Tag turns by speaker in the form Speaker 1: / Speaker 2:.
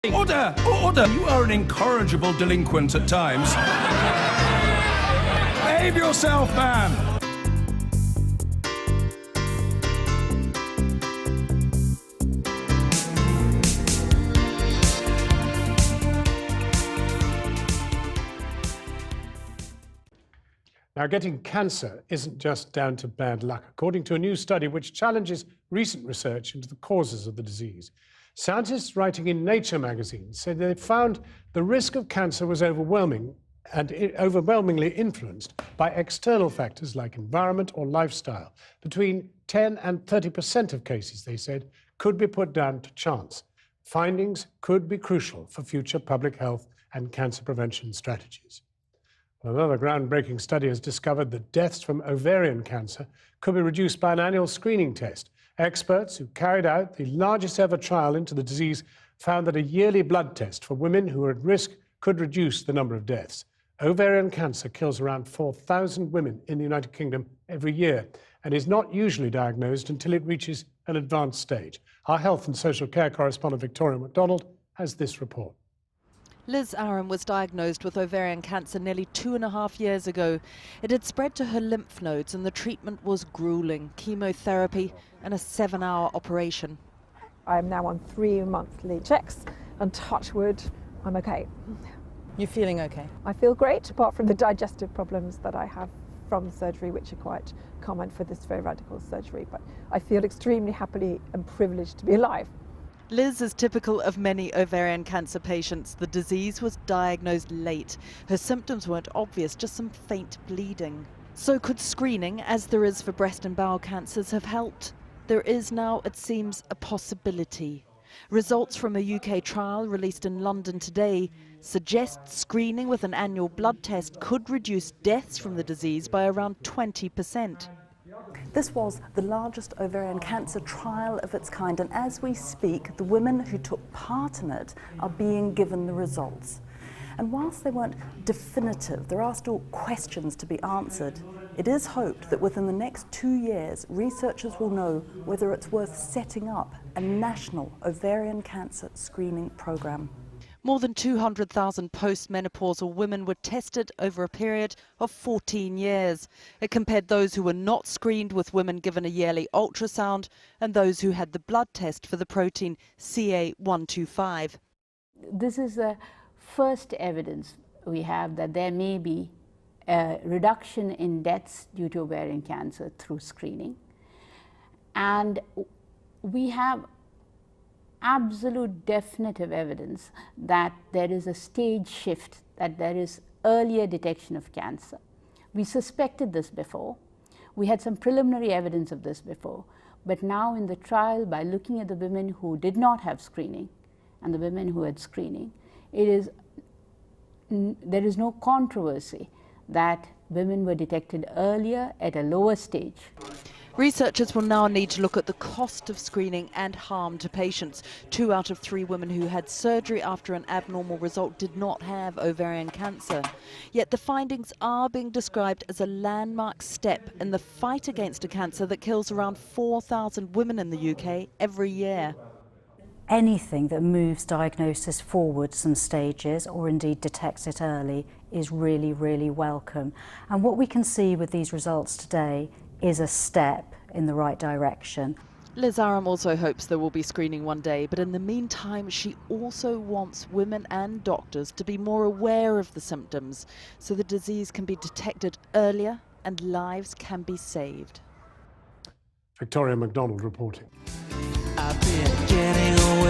Speaker 1: Order! Order! You are an incorrigible delinquent at times. Behave yourself, man!
Speaker 2: Now, getting cancer isn't just down to bad luck. According to a new study which challenges recent research into the causes of the disease, scientists writing in Nature magazine said they found the risk of cancer was overwhelmingly influenced by external factors like environment or lifestyle. Between 10 and 30% of cases, they said, could be put down to chance. Findings could be crucial for future public health and cancer prevention strategies. Another groundbreaking study has discovered that deaths from ovarian cancer could be reduced by an annual screening test. Experts who carried out the largest ever trial into the disease found that a yearly blood test for women who are at risk could reduce the number of deaths. Ovarian cancer kills around 4,000 women in the United Kingdom every year and is not usually diagnosed until it reaches an advanced stage. Our health and social care correspondent Victoria MacDonald has this report.
Speaker 3: Liz Aram was diagnosed with ovarian cancer nearly 2.5 years ago. It had spread to her lymph nodes and the treatment was grueling: chemotherapy and a 7-hour operation.
Speaker 4: I'm now on 3 monthly checks and touch wood, I'm okay.
Speaker 5: You're feeling okay?
Speaker 4: I feel great, apart from the digestive problems that I have from the surgery, which are quite common for this very radical surgery, but I feel extremely happy and privileged to be alive.
Speaker 3: Liz is typical of many ovarian cancer patients. The disease was diagnosed late. Her symptoms weren't obvious, just some faint bleeding. So could screening, as there is for breast and bowel cancers, have helped? There is now, it seems, a possibility. Results from a UK trial released in London today suggest screening with an annual blood test could reduce deaths from the disease by around 20%.
Speaker 5: This was the largest ovarian cancer trial of its kind, and as we speak, the women who took part in it are being given the results. And whilst they weren't definitive, there are still questions to be answered. It is hoped that within the next 2 years, researchers will know whether it's worth setting up a national ovarian cancer screening program.
Speaker 3: More than 200,000 postmenopausal women were tested over a period of 14 years. It compared those who were not screened with women given a yearly ultrasound and those who had the blood test for the protein CA125.
Speaker 6: This is the first evidence we have that there may be a reduction in deaths due to ovarian cancer through screening. And we have absolute definitive evidence that there is a stage shift, that there is earlier detection of cancer. We suspected this before. We had some preliminary evidence of this before. But now in the trial, by looking at the women who did not have screening and the women who had screening, there is no controversy that women were detected earlier at a lower stage.
Speaker 3: Researchers will now need to look at the cost of screening and harm to patients. 2 out of 3 women who had surgery after an abnormal result did not have ovarian cancer. Yet the findings are being described as a landmark step in the fight against a cancer that kills around 4,000 women in the UK every year.
Speaker 7: Anything that moves diagnosis forward some stages or indeed detects it early is really, really welcome. And what we can see with these results today is a step in the right direction.
Speaker 3: Liz Aram also hopes there will be screening one day, but in the meantime she also wants women and doctors to be more aware of the symptoms so the disease can be detected earlier and lives can be saved.
Speaker 2: Victoria MacDonald reporting.
Speaker 8: I've been getting away.